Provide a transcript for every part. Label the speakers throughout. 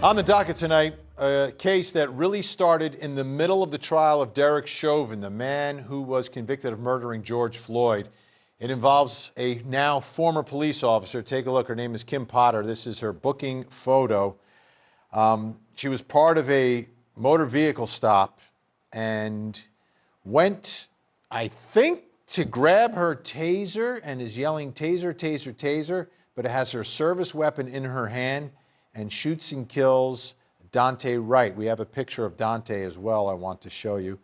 Speaker 1: On the docket tonight, a case that really started in the middle of the trial of Derek Chauvin, the man who was convicted of murdering George Floyd. It involves a now former police officer. Take a look. Her name is Kim Potter. This is her booking photo. She was part of a motor vehicle stop and went, I think, to grab her taser and is yelling, "Taser, taser, taser," but it has her service weapon in her hand and shoots and kills Daunte Wright. We have a picture of Daunte as well I want to show you.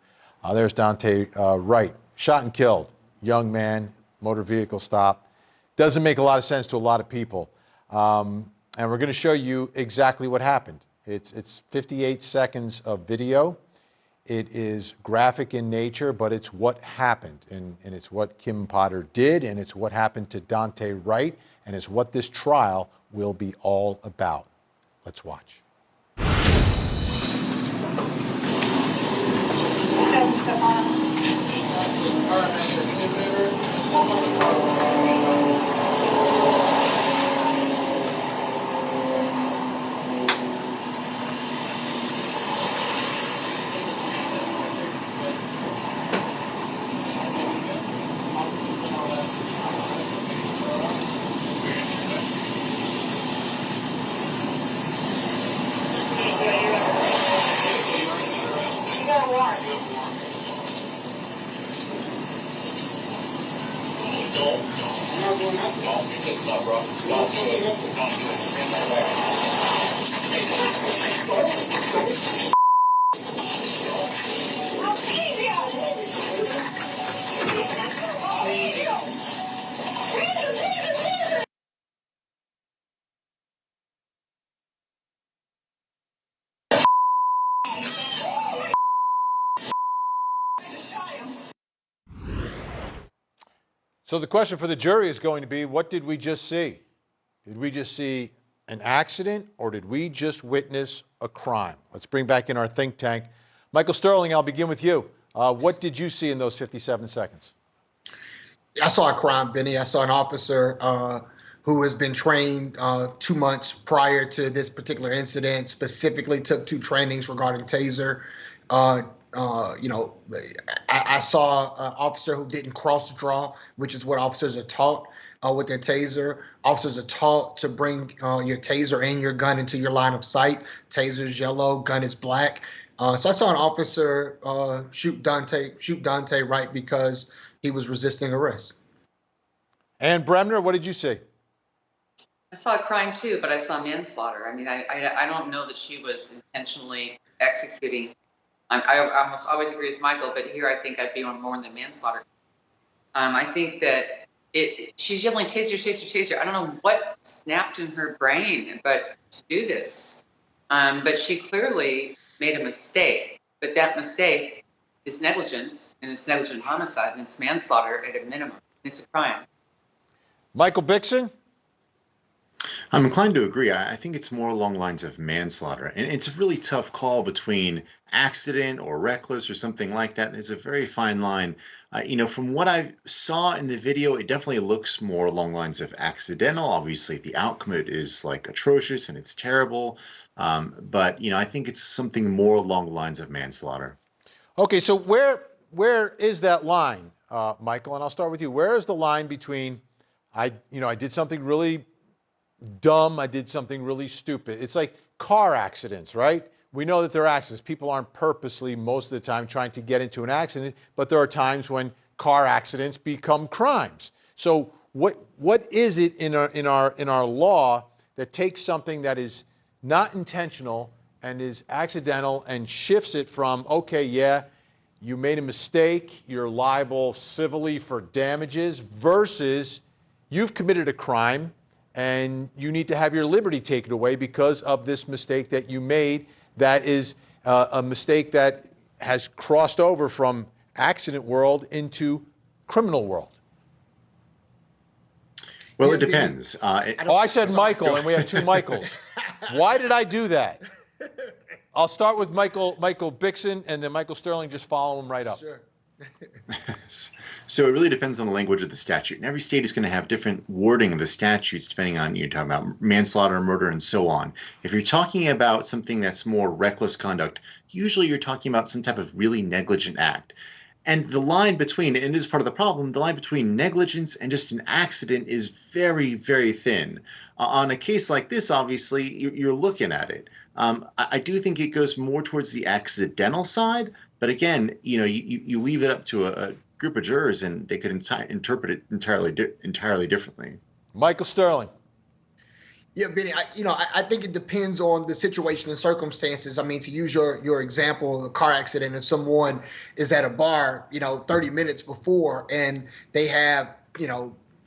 Speaker 1: There's Daunte Wright, shot and killed. Young man, motor vehicle stop. Doesn't make a lot of sense to a lot of people. And we're going to show you exactly what happened. It's 58 seconds of video. It is graphic in nature, but it's what happened. And it's what Kim Potter did, and it's what happened to Daunte Wright, and it's what this trial will be all about. Let's watch. So the question for the jury is going to be, what did we just see? Did we just see an accident, or did we just witness a crime? Let's bring back in our think tank. Michael Sterling, I'll begin with you. What did you see in those 57 seconds?
Speaker 2: I saw a crime, Benny. I saw an officer who has been trained 2 months prior to this particular incident, specifically took 2 trainings regarding taser. I saw an officer who didn't cross draw, which is what officers are taught with their taser. Officers are taught to bring your taser and your gun into your line of sight. Taser's yellow, gun is black. So I saw an officer shoot Daunte Wright because he was resisting arrest. And
Speaker 1: Bremner, what did you see?
Speaker 3: I saw a crime too, but I saw manslaughter. I mean, I don't know that she was intentionally executing. I almost always agree with Michael, but here I think I'd be on more than manslaughter. I think that she's yelling taser, taser, taser. I don't know what snapped in her brain, but to do this. But she clearly made a mistake. But that mistake is negligence, and it's negligent homicide, and it's manslaughter at a minimum. It's a crime.
Speaker 1: Michael Bixon?
Speaker 4: I'm inclined to agree. I think it's more along the lines of manslaughter. And it's a really tough call between accident or reckless or something like that. There's a very fine line. From what I saw in the video, it definitely looks more along the lines of accidental. Obviously, the outcome is like atrocious and it's terrible. But I think it's something more along the lines of manslaughter.
Speaker 1: Okay, so where is that line, Michael? And I'll start with you. Where is the line between I did something really dumb, I did something really stupid? It's like car accidents, right? We know that they're accidents. People aren't purposely most of the time trying to get into an accident, but there are times when car accidents become crimes. So what is it in our law that takes something that is not intentional and is accidental and shifts it from, okay, yeah, you made a mistake, you're liable civilly for damages, versus you've committed a crime and you need to have your liberty taken away because of this mistake that you made, that is a mistake that has crossed over from accident world into criminal world?
Speaker 4: Well, it depends.
Speaker 1: I said Michael, and we have 2 Michaels. Why did I do that? I'll start with Michael Bixon, and then Michael Sterling, just follow him right up.
Speaker 2: Sure.
Speaker 4: So it really depends on the language of the statute. And every state is going to have different wording of the statutes depending on you're talking about manslaughter, murder, and so on. If you're talking about something that's more reckless conduct, usually you're talking about some type of really negligent act. And the line between, and this is part of the problem, the line between negligence and just an accident is very, very thin. On a case like this, obviously, you're looking at it. I do think it goes more towards the accidental side, but again, you leave it up to a group of jurors, and they could interpret it entirely differently.
Speaker 1: Michael Sterling.
Speaker 2: Yeah, Vinny, I think it depends on the situation and circumstances. I mean, to use your example, a car accident, if someone is at a bar, 30 minutes before and they have,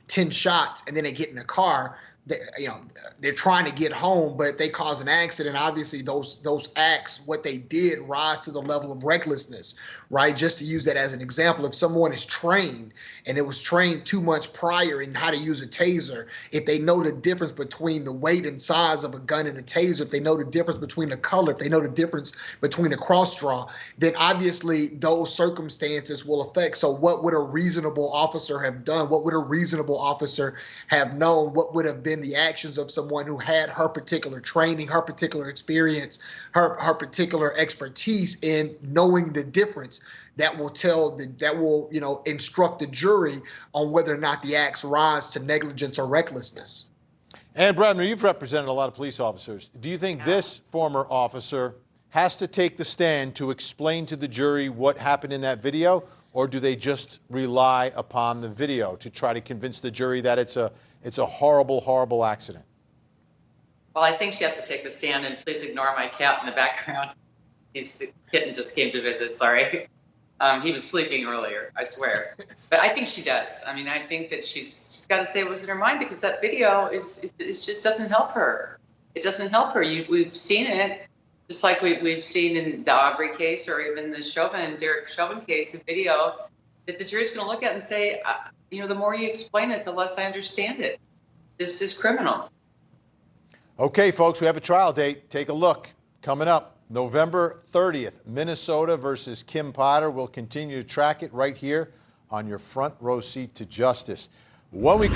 Speaker 2: 10 shots and then they get in a car, they're trying to get home, but they cause an accident. Obviously, those acts, what they did, rise to the level of recklessness, right? Just to use that as an example, if someone is trained and it was trained 2 months prior in how to use a taser, if they know the difference between the weight and size of a gun and a taser, if they know the difference between the color, if they know the difference between a cross draw, then obviously those circumstances will affect. So what would a reasonable officer have done? What would a reasonable officer have known? What would have been the actions of someone who had her particular training, her particular experience, her particular expertise in knowing the difference? That will instruct the jury on whether or not the acts rise to negligence or recklessness.
Speaker 1: And Bradner, you've represented a lot of police officers. Do you think this former officer has to take the stand to explain to the jury what happened in that video, or do they just rely upon the video to try to convince the jury that it's a horrible, horrible accident?
Speaker 3: Well, I think she has to take the stand, and please ignore my cat in the background. The kitten just came to visit, sorry. He was sleeping earlier, I swear. But I think she does. I mean, I think that she's got to say what was in her mind, because that video it just doesn't help her. It doesn't help her. We've seen it, just like we've seen in the Aubrey case, or even the Derek Chauvin case, a video that the jury's going to look at and say, the more you explain it, the less I understand it. This is criminal.
Speaker 1: Okay, folks, we have a trial date. Take a look. Coming up, November 30th, Minnesota versus Kim Potter. We'll continue to track it right here on your front row seat to justice. When we come